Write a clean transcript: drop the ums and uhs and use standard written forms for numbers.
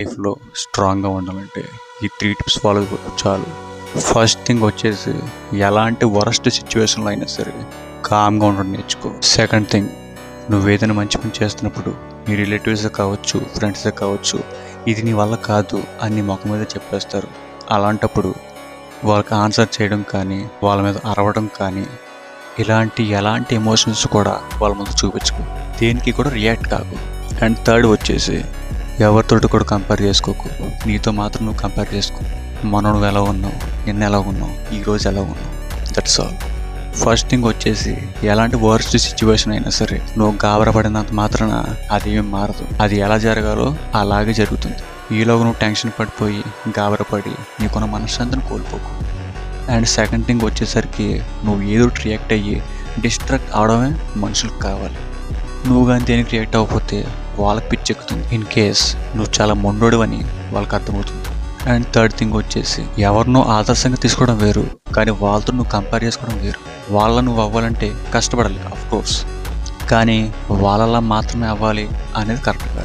లైఫ్లో స్ట్రాంగ్గా ఉండాలంటే ఈ 3 టిప్స్ ఫాలో చాలు. ఫస్ట్ థింగ్ వచ్చేసి ఎలాంటి వరస్ట్ సిచ్యువేషన్లో అయినా సరే కామ్గా ఉండడం నేర్చుకో. సెకండ్ థింగ్, నువ్వు ఏదైనా మంచి పని చేస్తున్నప్పుడు నీ రిలేటివ్స్ కావచ్చు, ఫ్రెండ్స్ కావచ్చు, ఇది నీ వల్ల కాదు అని నీ ముఖం మీద చెప్పేస్తారు. అలాంటప్పుడు వాళ్ళకి ఆన్సర్ చేయడం కానీ, వాళ్ళ మీద అరవడం కానీ, ఎలాంటి ఎమోషన్స్ కూడా వాళ్ళ ముందు చూపించుకో. దేనికి కూడా రియాక్ట్ కాకు. అండ్ థర్డ్ వచ్చేసి ఎవరితోటి కూడా కంపేర్ చేసుకోకు. నీతో మాత్రం నువ్వు కంపేర్ చేసుకో. మొన్న నువ్వు ఎలా ఉన్నావు, నిన్న ఎలా ఉన్నావు, ఈరోజు ఎలా ఉన్నావు, దట్స్ ఆల్. ఫస్ట్ థింగ్ వచ్చేసి ఎలాంటి వర్స్ట్ సిచ్యువేషన్ అయినా సరే నువ్వు గాబరపడినంత మాత్రాన అదేమీ మారదు. అది ఎలా జరగాలో అలాగే జరుగుతుంది. ఈలోగా నువ్వు టెన్షన్ పడిపోయి గాబరపడి నీకున్న మనశ్శాంతిని కోల్పోకు. అండ్ సెకండ్ థింగ్ వచ్చేసరికి నువ్వు ఏదో రియాక్ట్ అయ్యి డిస్ట్రాక్ట్ అవడమే మనుషులకు కావాలి. నువ్వు కానీ దేనికి రియాక్ట్ అవ్వకపోతే వాళ్ళకి పిచ్చెక్కుతుంది. ఇన్ కేస్ నువ్వు చాలా మొండోడు అని వాళ్ళకి అర్థమవుతుంది. అండ్ థర్డ్ థింగ్ వచ్చేసి ఎవరినో ఆదర్శంగా తీసుకోవడం వేరు, కానీ వాళ్ళతో నువ్వు కంపేర్ చేసుకోవడం వేరు. వాళ్ళ నువ్వు అవ్వాలంటే కష్టపడాలి ఆఫ్ కోర్స్, కానీ వాళ్ళలా మాత్రమే అవ్వాలి అనేది కరెక్ట్ కాదు.